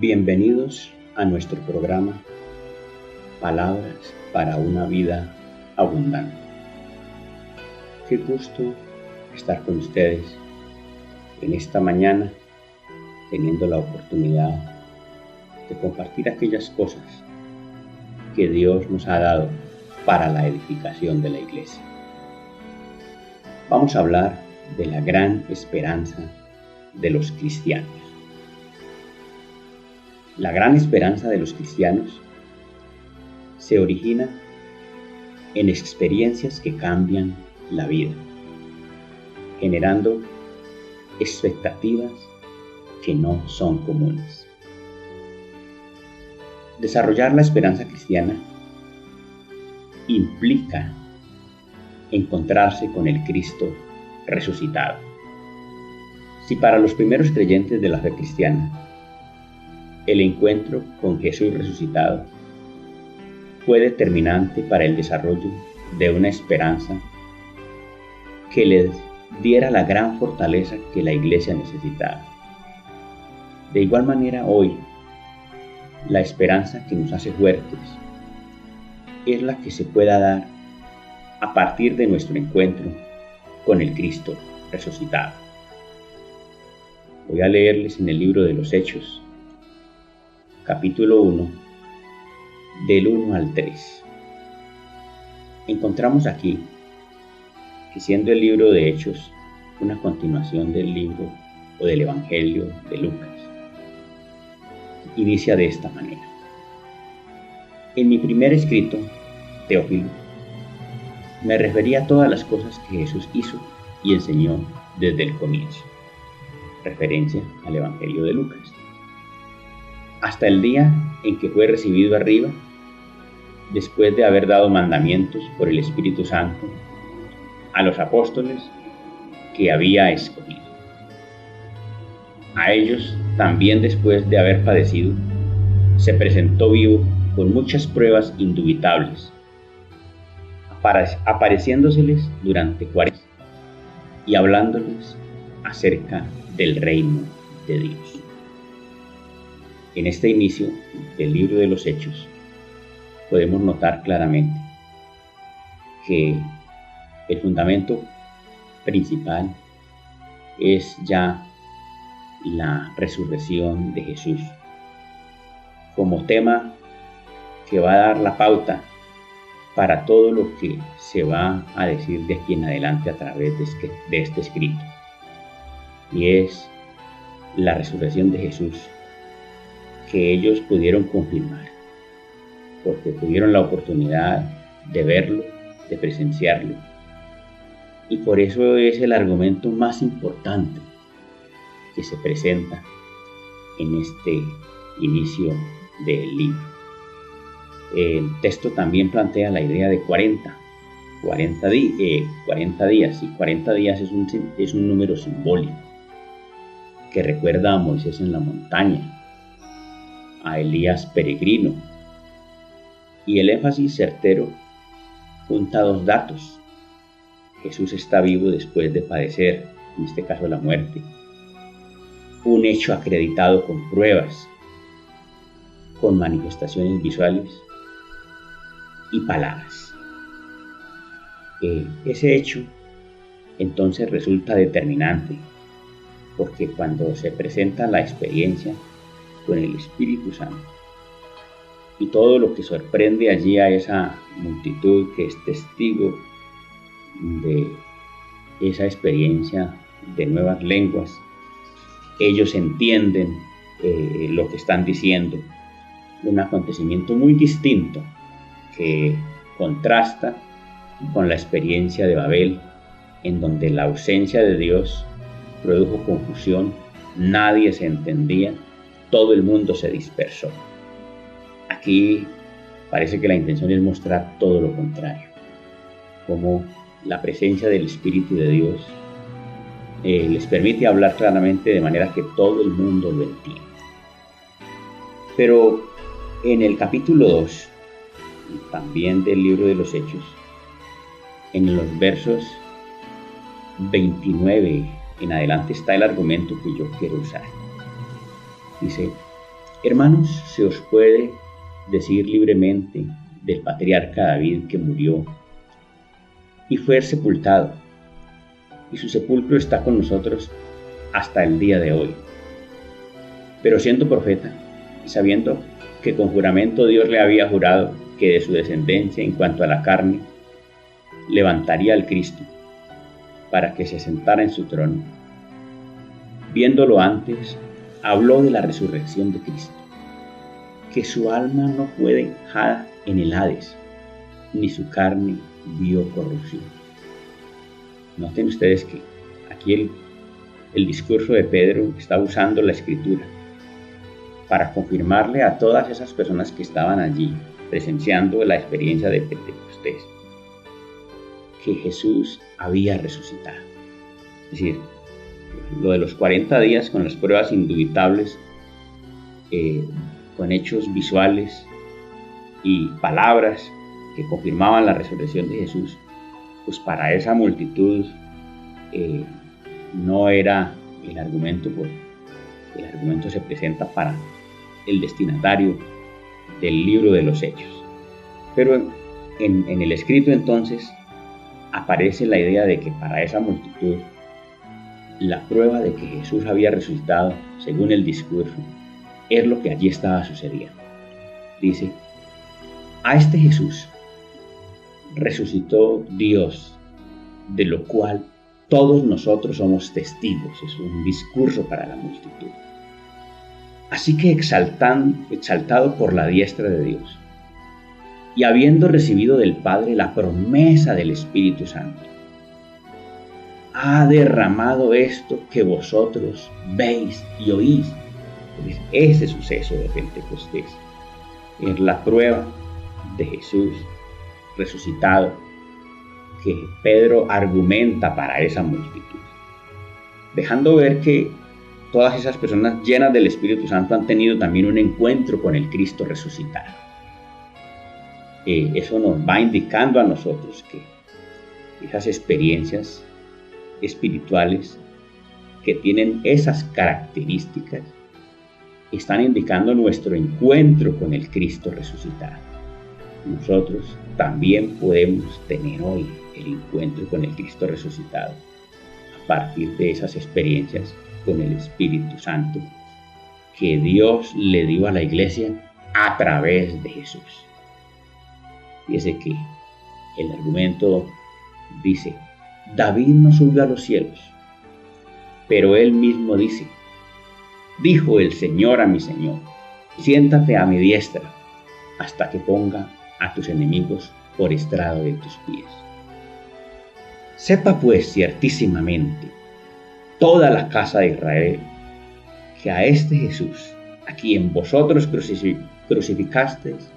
Bienvenidos a nuestro programa Palabras para una vida abundante. Qué gusto estar con ustedes en esta mañana, teniendo la oportunidad de compartir aquellas cosas que Dios nos ha dado para la edificación de la iglesia. Vamos a hablar de la gran esperanza de los cristianos. La gran esperanza de los cristianos se origina en experiencias que cambian la vida, generando expectativas que no son comunes. Desarrollar la esperanza cristiana implica encontrarse con el Cristo resucitado. Si para los primeros creyentes de la fe cristiana el encuentro con Jesús resucitado fue determinante para el desarrollo de una esperanza que les diera la gran fortaleza que la iglesia necesitaba. De igual manera, hoy, la esperanza que nos hace fuertes es la que se pueda dar a partir de nuestro encuentro con el Cristo resucitado. Voy a leerles en el libro de los Hechos, capítulo 1, del 1 al 3. Encontramos aquí que, siendo el libro de Hechos una continuación del libro o del Evangelio de Lucas, inicia de esta manera: en mi primer escrito, Teófilo, me refería a todas las cosas que Jesús hizo y enseñó desde el comienzo, referencia al Evangelio de Lucas, hasta el día en que fue recibido arriba, después de haber dado mandamientos por el Espíritu Santo a los apóstoles que había escogido. A ellos también, después de haber padecido, se presentó vivo con muchas pruebas indubitables, apareciéndoseles durante 40 y hablándoles acerca del reino de Dios. En este inicio del libro de los Hechos podemos notar claramente que el fundamento principal es ya la resurrección de Jesús, como tema que va a dar la pauta para todo lo que se va a decir de aquí en adelante a través de este escrito. Y es la resurrección de Jesús, que ellos pudieron confirmar, porque tuvieron la oportunidad de verlo, de presenciarlo. Y por eso es el argumento más importante que se presenta en este inicio del libro. El texto también plantea la idea de 40 días, y 40 días es un número simbólico que recuerda a Moisés en la montaña, a Elías peregrino, y el énfasis certero junta dos datos: Jesús está vivo después de padecer, en este caso la muerte, un hecho acreditado con pruebas, con manifestaciones visuales y palabras. Ese hecho entonces resulta determinante, porque cuando se presenta la experiencia con el Espíritu Santo y todo lo que sorprende allí a esa multitud que es testigo de esa experiencia de nuevas lenguas, ellos entienden lo que están diciendo, un acontecimiento muy distinto que contrasta con la experiencia de Babel, en donde la ausencia de Dios produjo confusión, nadie se entendía, todo el mundo se dispersó. Aquí parece que la intención es mostrar todo lo contrario, como la presencia del Espíritu de Dios les permite hablar claramente, de manera que todo el mundo lo entiende. Pero en el capítulo 2, también del libro de los Hechos, en los versos 29 en adelante está el argumento que yo quiero usar. Dice: Hermanos, se os puede decir libremente del patriarca David que murió y fue sepultado, y su sepulcro está con nosotros hasta el día de hoy. Pero siendo profeta y sabiendo que con juramento Dios le había jurado que de su descendencia en cuanto a la carne levantaría al Cristo para que se sentara en su trono, viéndolo antes, habló de la resurrección de Cristo, que su alma no fue dejada en el Hades, ni su carne vio corrupción. Noten ustedes que aquí el discurso de Pedro está usando la Escritura para confirmarle a todas esas personas que estaban allí presenciando la experiencia de Pentecostés que Jesús había resucitado. Es decir, lo de los 40 días con las pruebas indubitables, con hechos visuales y palabras que confirmaban la resurrección de Jesús, pues para esa multitud no era el argumento, el argumento se presenta para el destinatario del libro de los Hechos. Pero en el escrito entonces aparece la idea de que para esa multitud la prueba de que Jesús había resucitado, según el discurso, es lo que allí estaba sucediendo. Dice: a este Jesús resucitó Dios, de lo cual todos nosotros somos testigos. Es un discurso para la multitud. Así que exaltado por la diestra de Dios, y habiendo recibido del Padre la promesa del Espíritu Santo, ha derramado esto que vosotros veis y oís. Ese suceso de Pentecostés es la prueba de Jesús resucitado que Pedro argumenta para esa multitud, dejando ver que todas esas personas llenas del Espíritu Santo han tenido también un encuentro con el Cristo resucitado. Eso nos va indicando a nosotros que esas experiencias espirituales que tienen esas características están indicando nuestro encuentro con el Cristo resucitado. Nosotros también podemos tener hoy el encuentro con el Cristo resucitado a partir de esas experiencias con el Espíritu Santo que Dios le dio a la iglesia a través de Jesús. Fíjese que el argumento dice: David no subió a los cielos, pero él mismo dice: dijo el Señor a mi Señor, siéntate a mi diestra hasta que ponga a tus enemigos por estrado de tus pies. Sepa pues ciertísimamente toda la casa de Israel que a este Jesús, a quien vosotros crucificasteis,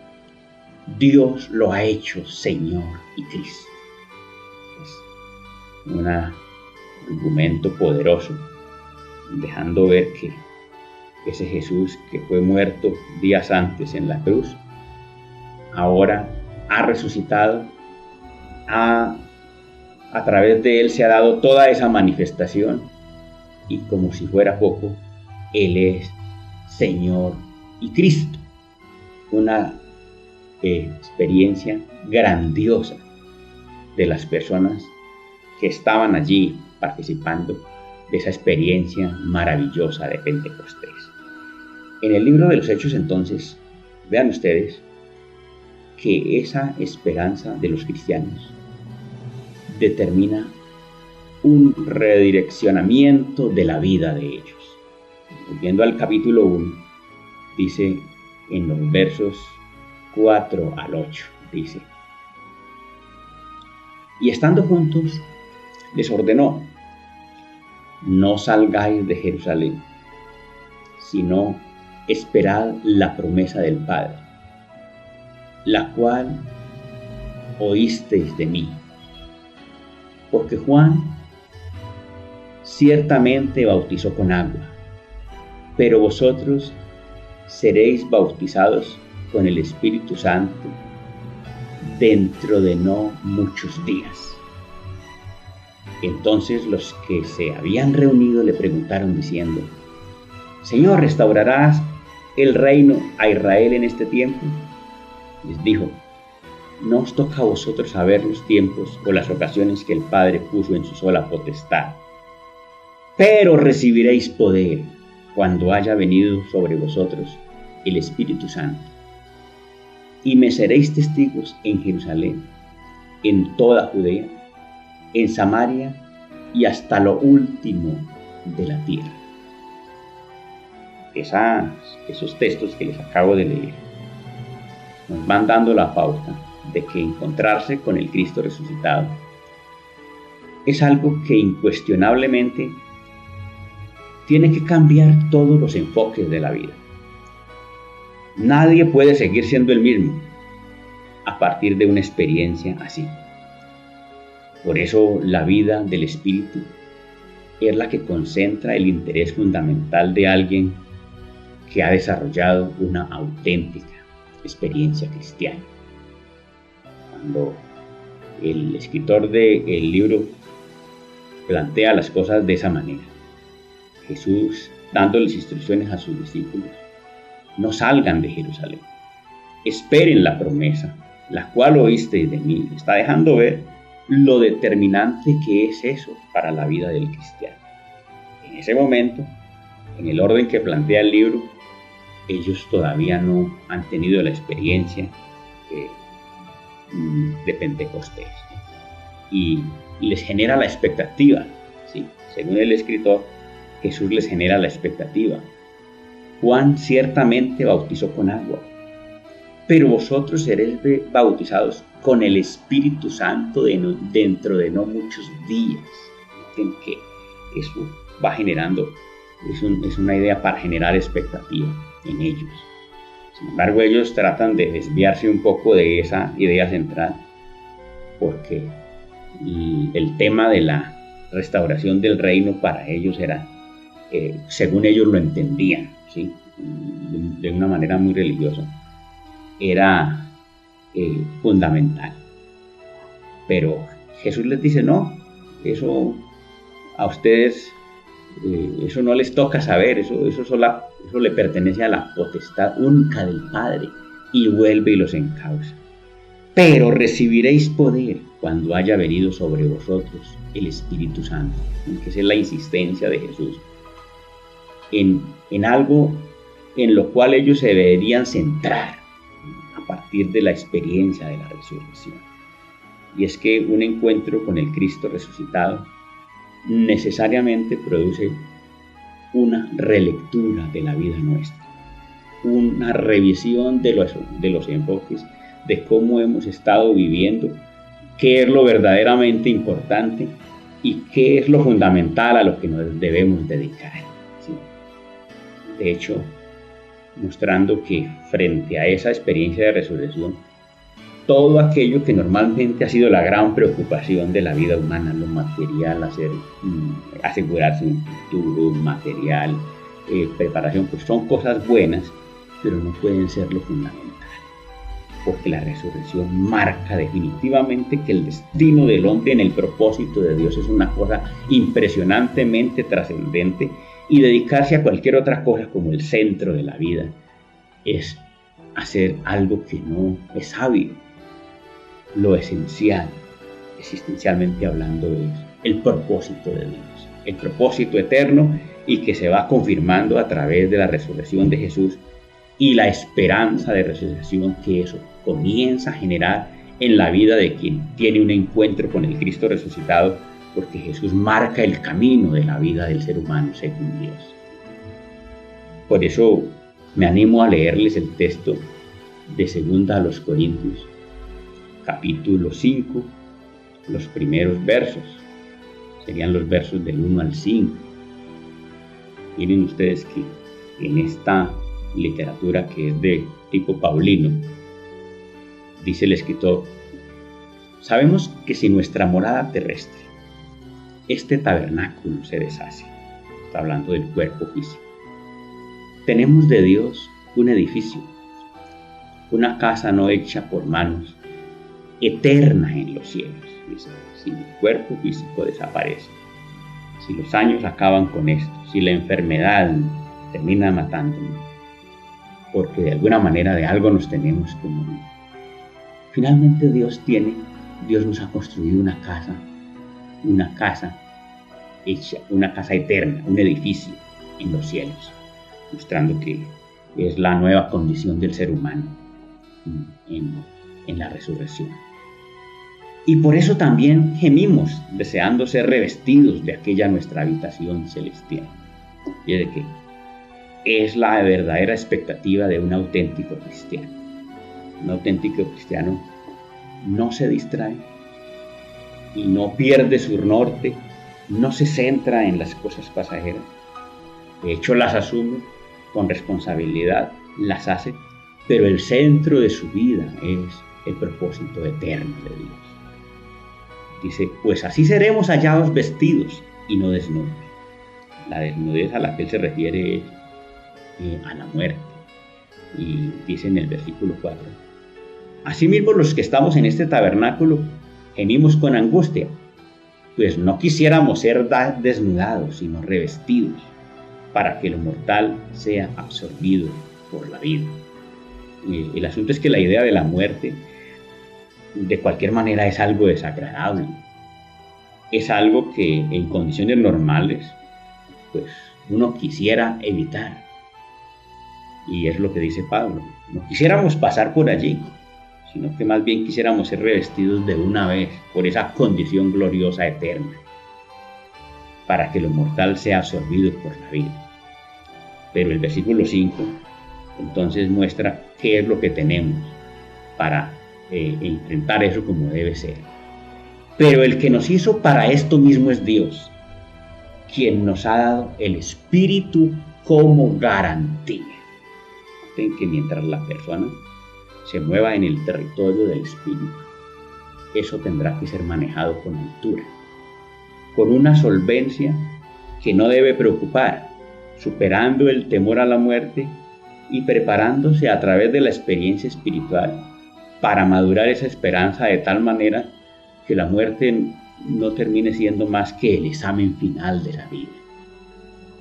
Dios lo ha hecho Señor y Cristo. Es un argumento poderoso, dejando ver que ese Jesús que fue muerto días antes en la cruz, ahora ha resucitado, a través de él se ha dado toda esa manifestación, y como si fuera poco, él es Señor y Cristo. Una experiencia grandiosa de las personas que estaban allí participando de esa experiencia maravillosa de Pentecostés. En el libro de los Hechos, entonces, vean ustedes que esa esperanza de los cristianos determina un redireccionamiento de la vida de ellos. Volviendo al capítulo 1, dice en los versos 4 al 8, dice: y estando juntos, les ordenó: no salgáis de Jerusalén, sino esperad la promesa del Padre, la cual oísteis de mí. Porque Juan ciertamente bautizó con agua, pero vosotros seréis bautizados con el Espíritu Santo dentro de no muchos días. Entonces los que se habían reunido le preguntaron diciendo: Señor, ¿restaurarás el reino a Israel en este tiempo, les dijo: no os toca a vosotros saber los tiempos o las ocasiones que el Padre puso en su sola potestad, pero recibiréis poder cuando haya venido sobre vosotros el Espíritu Santo, y me seréis testigos en Jerusalén, en toda Judea, en Samaria y hasta lo último de la tierra. Esos textos que les acabo de leer nos van dando la pauta de que encontrarse con el Cristo resucitado es algo que incuestionablemente tiene que cambiar todos los enfoques de la vida. Nadie puede seguir siendo el mismo a partir de una experiencia así. Por eso la vida del Espíritu es la que concentra el interés fundamental de alguien que ha desarrollado una auténtica experiencia cristiana. Cuando el escritor del libro plantea las cosas de esa manera, Jesús dándoles instrucciones a sus discípulos: no salgan de Jerusalén, esperen la promesa, la cual oísteis de mí. Está dejando ver lo determinante que es eso para la vida del cristiano. En ese momento, en el orden que plantea el libro, ellos todavía no han tenido la experiencia de Pentecostés, y les genera la expectativa, ¿sí? Según el escritor, Jesús les genera la expectativa. Juan ciertamente bautizó con agua, pero vosotros seréis bautizados con el Espíritu Santo dentro de no muchos días. Que eso va generando, es una idea para generar expectativa en ellos. Sin embargo, ellos tratan de desviarse un poco de esa idea central, porque el tema de la restauración del reino para ellos era, según ellos lo entendían, ¿sí? De una manera muy religiosa, era fundamental. Pero Jesús les dice: no, eso a ustedes, eso no les toca saber, eso le pertenece a la potestad única del Padre, y vuelve y los encausa. Pero recibiréis poder cuando haya venido sobre vosotros el Espíritu Santo, que esa es la insistencia de Jesús en algo en lo cual ellos se deberían centrar a partir de la experiencia de la resurrección. Y es que un encuentro con el Cristo resucitado necesariamente produce una relectura de la vida nuestra, una revisión de los enfoques de cómo hemos estado viviendo, qué es lo verdaderamente importante y qué es lo fundamental a lo que nos debemos dedicar, ¿sí? De hecho, mostrando que frente a esa experiencia de resurrección, todo aquello que normalmente ha sido la gran preocupación de la vida humana, lo material, asegurarse un futuro material, preparación, pues son cosas buenas, pero no pueden ser lo fundamental, porque la resurrección marca definitivamente que el destino del hombre en el propósito de Dios es una cosa impresionantemente trascendente, y dedicarse a cualquier otra cosa como el centro de la vida es hacer algo que no es sabio. Lo esencial, existencialmente hablando, es el propósito de Dios, el propósito eterno, y que se va confirmando a través de la resurrección de Jesús y la esperanza de resurrección que eso comienza a generar en la vida de quien tiene un encuentro con el Cristo resucitado, porque Jesús marca el camino de la vida del ser humano según Dios. Por eso me animo a leerles el texto de 2 a los Corintios, capítulo 5, los primeros versos, serían los versos del 1 al 5. Miren ustedes que en esta literatura que es de tipo paulino, dice el escritor: sabemos que si nuestra morada terrestre, este tabernáculo, se deshace, está hablando del cuerpo físico, tenemos de Dios un edificio, una casa no hecha por manos, eterna en los cielos. Dice: si el cuerpo físico desaparece, si los años acaban con esto, si la enfermedad termina matándome, porque de alguna manera de algo nos tenemos que morir. Finalmente Dios nos ha construido una casa hecha, una casa eterna, un edificio en los cielos, mostrando que es la nueva condición del ser humano en la resurrección. Y por eso también gemimos, deseando ser revestidos de aquella nuestra habitación celestial. Y de que es la verdadera expectativa de un auténtico cristiano. Un auténtico cristiano no se distrae y no pierde su norte, no se centra en las cosas pasajeras. De hecho, las asume con responsabilidad, las hace, pero el centro de su vida es el propósito eterno de Dios. Dice, pues así seremos hallados vestidos y no desnudos. La desnudez a la que él se refiere es a la muerte. Y dice en el versículo 4, asimismo los que estamos en este tabernáculo gemimos con angustia, pues no quisiéramos ser desnudados, sino revestidos, para que lo mortal sea absorbido por la vida. El asunto es que la idea de la muerte, de cualquier manera, es algo desagradable. Es algo que en condiciones normales, pues uno quisiera evitar. Y es lo que dice Pablo. No quisiéramos pasar por allí, sino que más bien quisiéramos ser revestidos de una vez por esa condición gloriosa eterna, para que lo mortal sea absorbido por la vida. Pero el versículo 5 entonces muestra qué es lo que tenemos para enfrentar eso como debe ser. Pero el que nos hizo para esto mismo es Dios, quien nos ha dado el Espíritu como garantía. En que mientras la persona se mueva en el territorio del Espíritu, eso tendrá que ser manejado con altura, con una solvencia que no debe preocupar, superando el temor a la muerte y preparándose a través de la experiencia espiritual para madurar esa esperanza de tal manera que la muerte no termine siendo más que el examen final de la vida.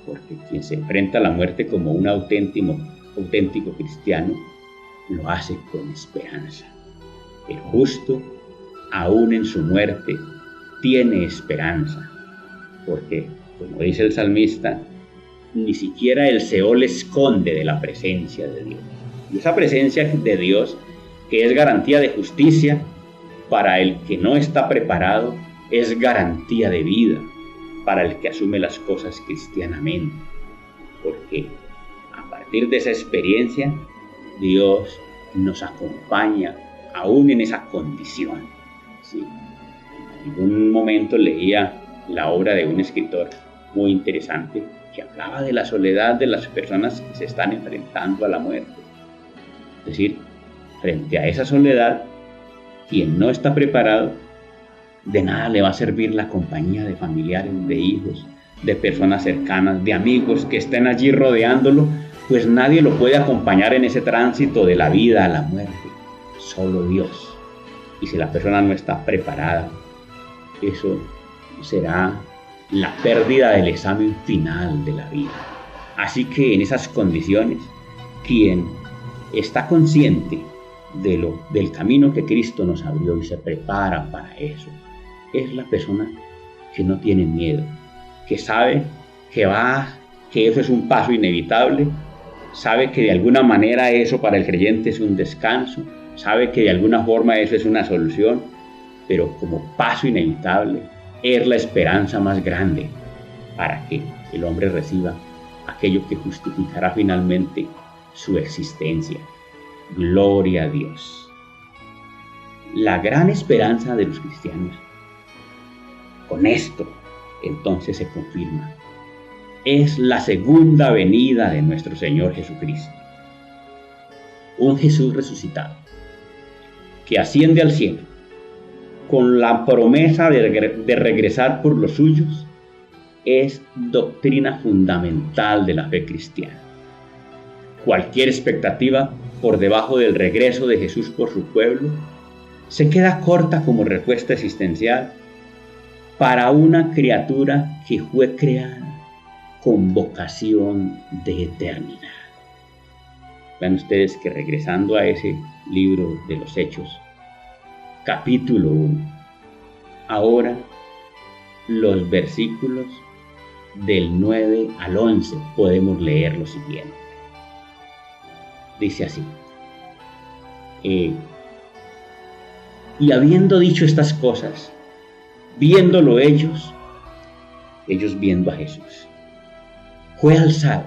Porque quien se enfrenta a la muerte como un auténtico cristiano lo hace con esperanza. El justo, aún en su muerte, tiene esperanza, porque, como dice el salmista, ni siquiera el Seol esconde de la presencia de Dios. Y esa presencia de Dios, que es garantía de justicia para el que no está preparado, es garantía de vida para el que asume las cosas cristianamente. Porque a partir de esa experiencia, Dios nos acompaña aún en esa condición. ¿Sí? En algún momento leía la obra de un escritor muy interesante que hablaba de la soledad de las personas que se están enfrentando a la muerte. Es decir, frente a esa soledad, quien no está preparado, de nada le va a servir la compañía de familiares, de hijos, de personas cercanas, de amigos que estén allí rodeándolo, pues nadie lo puede acompañar en ese tránsito de la vida a la muerte, solo Dios. Y si la persona no está preparada, eso será la pérdida del examen final de la vida. Así que en esas condiciones, quien está consciente del camino que Cristo nos abrió y se prepara para eso, es la persona que no tiene miedo, que sabe que eso es un paso inevitable, sabe que de alguna manera eso para el creyente es un descanso, sabe que de alguna forma eso es una solución, pero como paso inevitable es la esperanza más grande para que el hombre reciba aquello que justificará finalmente su existencia. Gloria a Dios. La gran esperanza de los cristianos, con esto entonces se confirma, es la segunda venida de nuestro Señor Jesucristo. Un Jesús resucitado, que asciende al cielo, con la promesa de regresar por los suyos, es doctrina fundamental de la fe cristiana. Cualquier expectativa por debajo del regreso de Jesús por su pueblo se queda corta como respuesta existencial para una criatura que fue creada con vocación de eternidad. Vean ustedes que regresando a ese libro de los Hechos, capítulo 1, ahora los versículos del 9 al 11 podemos leer lo siguiente. Dice así: y habiendo dicho estas cosas, viéndolo ellos viendo a Jesús, fue alzado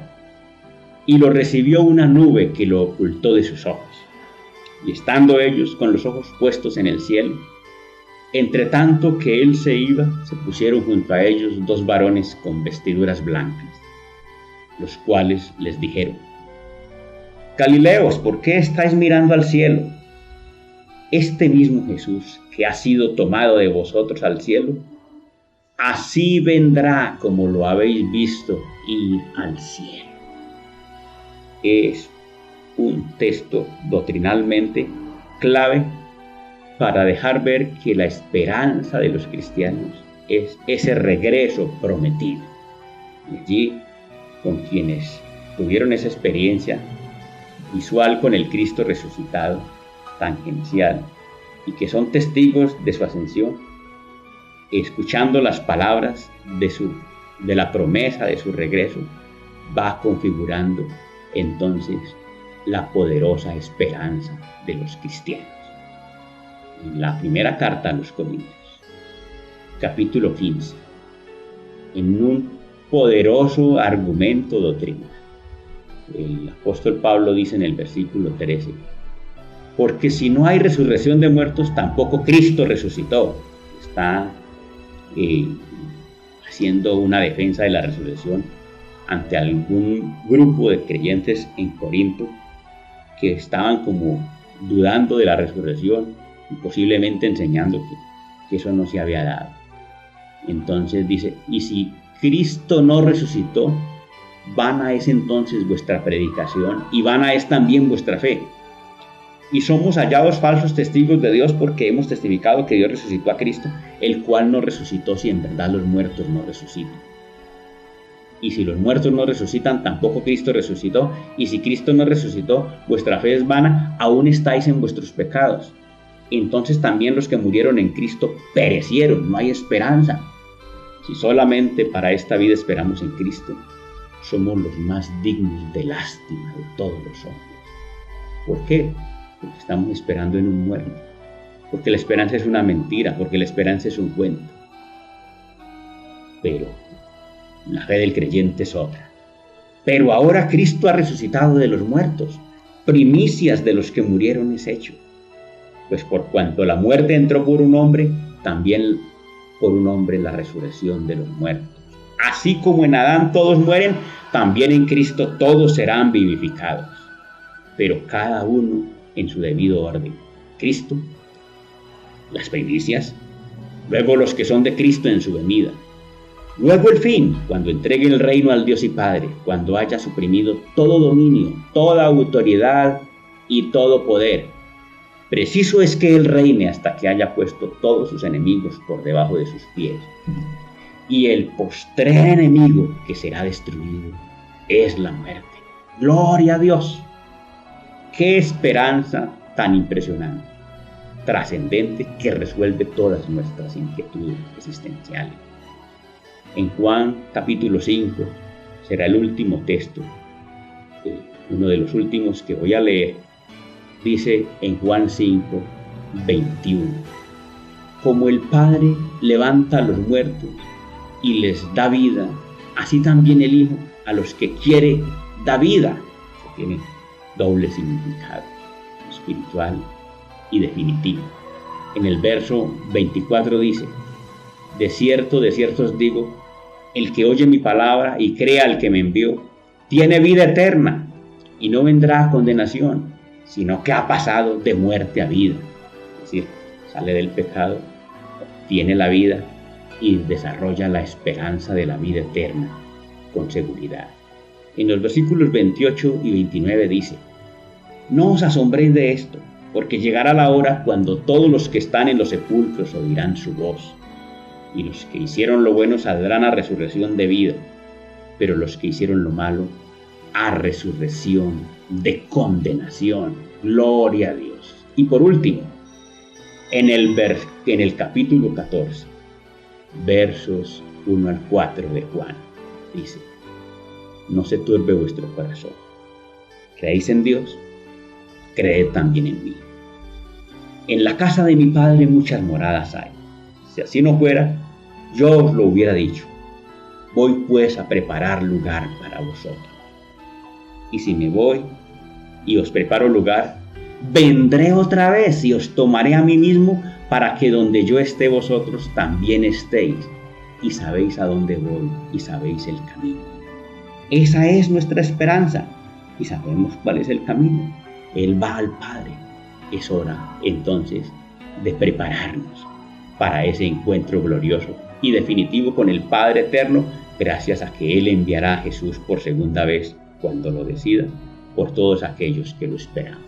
y lo recibió una nube que lo ocultó de sus ojos. Y estando ellos con los ojos puestos en el cielo, entre tanto que él se iba, se pusieron junto a ellos 2 varones con vestiduras blancas, los cuales les dijeron: Galileos, ¿por qué estáis mirando al cielo? Este mismo Jesús que ha sido tomado de vosotros al cielo, así vendrá como lo habéis visto ir al cielo. Es un texto doctrinalmente clave para dejar ver que la esperanza de los cristianos es ese regreso prometido. Y allí, con quienes tuvieron esa experiencia visual con el Cristo resucitado, tangencial, y que son testigos de su ascensión, escuchando las palabras de la promesa de su regreso, va configurando entonces la poderosa esperanza de los cristianos. En la primera carta a los Corintios, capítulo 15, en un poderoso argumento doctrinal, el apóstol Pablo dice en el versículo 13: porque si no hay resurrección de muertos, tampoco Cristo resucitó. Está haciendo una defensa de la resurrección ante algún grupo de creyentes en Corinto que estaban como dudando de la resurrección y posiblemente enseñando que eso no se había dado. Entonces dice: y si Cristo no resucitó, vana es entonces vuestra predicación y vana es también vuestra fe. Y somos hallados falsos testigos de Dios, porque hemos testificado que Dios resucitó a Cristo, el cual no resucitó si en verdad los muertos no resucitan. Y si los muertos no resucitan, tampoco Cristo resucitó. Y si Cristo no resucitó, vuestra fe es vana, aún estáis en vuestros pecados. Entonces también los que murieron en Cristo perecieron, no hay esperanza. Si solamente para esta vida esperamos en Cristo, somos los más dignos de lástima de todos los hombres. ¿Por qué? Porque estamos esperando en un muerto, porque la esperanza es una mentira, porque la esperanza es un cuento. Pero la fe del creyente es otra. Pero ahora Cristo ha resucitado de los muertos, primicias de los que murieron es hecho. Pues por cuanto la muerte entró por un hombre, también por un hombre la resurrección de los muertos. Así como en Adán todos mueren, también en Cristo todos serán vivificados, pero cada uno en su debido orden. Cristo, las primicias, luego los que son de Cristo en su venida, luego el fin, cuando entregue el reino al Dios y Padre, cuando haya suprimido todo dominio, toda autoridad y todo poder. Preciso es que Él reine hasta que haya puesto todos sus enemigos por debajo de sus pies. Y el postrer enemigo que será destruido es la muerte. ¡Gloria a Dios! ¡Qué esperanza tan impresionante, trascendente, que resuelve todas nuestras inquietudes existenciales! En Juan capítulo 5 será el último texto, uno de los últimos que voy a leer. Dice en Juan 5, 21: como el Padre levanta a los muertos y les da vida, así también el Hijo a los que quiere da vida. Tiene doble significado, espiritual y definitivo. En el verso 24 dice: de cierto os digo, el que oye mi palabra y crea al que me envió, tiene vida eterna y no vendrá a condenación, sino que ha pasado de muerte a vida. Es decir, sale del pecado, obtiene la vida y desarrolla la esperanza de la vida eterna con seguridad. En los versículos 28 y 29 dice: no os asombréis de esto, porque llegará la hora cuando todos los que están en los sepulcros oirán su voz, y los que hicieron lo bueno saldrán a resurrección de vida, pero los que hicieron lo malo a resurrección de condenación. Gloria a Dios. Y por último, en el capítulo 14, versos 1 al 4 de Juan, dice: no se turbe vuestro corazón. ¿Creéis en Dios? Creed también en mí. En la casa de mi Padre muchas moradas hay. Si así no fuera, yo os lo hubiera dicho. Voy pues a preparar lugar para vosotros. Y si me voy y os preparo lugar, vendré otra vez y os tomaré a mí mismo, para que donde yo esté vosotros también estéis. Y sabéis a dónde voy y sabéis el camino. Esa es nuestra esperanza y sabemos cuál es el camino. Él va al Padre. Es hora entonces de prepararnos para ese encuentro glorioso y definitivo con el Padre eterno, gracias a que Él enviará a Jesús por segunda vez, cuando lo decida, por todos aquellos que lo esperan.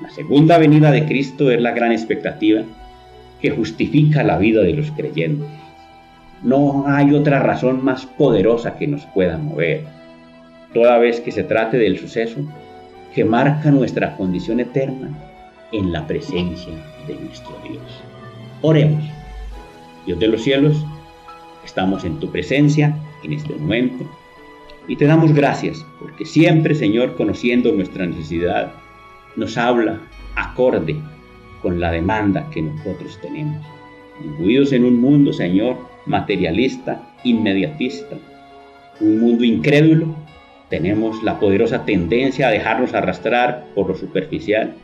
La segunda venida de Cristo es la gran expectativa que justifica la vida de los creyentes. No hay otra razón más poderosa que nos pueda mover, toda vez que se trate del suceso que marca nuestra condición eterna en la presencia de nuestro Dios. Oremos. Dios de los cielos, estamos en tu presencia en este momento y te damos gracias porque siempre, Señor, conociendo nuestra necesidad, nos habla acorde con la demanda que nosotros tenemos. Imbuidos en un mundo, Señor, materialista, inmediatista, un mundo incrédulo, tenemos la poderosa tendencia a dejarnos arrastrar por lo superficial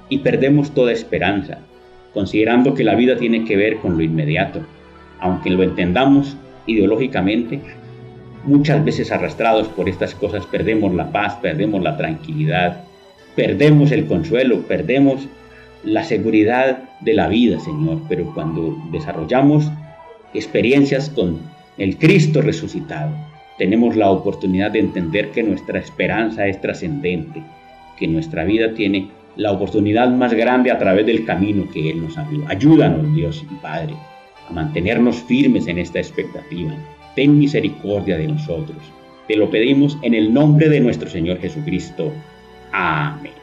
y perdemos toda esperanza, considerando que la vida tiene que ver con lo inmediato. Aunque lo entendamos ideológicamente, muchas veces arrastrados por estas cosas perdemos la paz, perdemos la tranquilidad, perdemos el consuelo, perdemos la seguridad de la vida, Señor. Pero cuando desarrollamos experiencias con el Cristo resucitado, tenemos la oportunidad de entender que nuestra esperanza es trascendente, que nuestra vida tiene la oportunidad más grande a través del camino que Él nos abrió. Ayúdanos, Dios y Padre, a mantenernos firmes en esta expectativa. Ten misericordia de nosotros. Te lo pedimos en el nombre de nuestro Señor Jesucristo. Amén.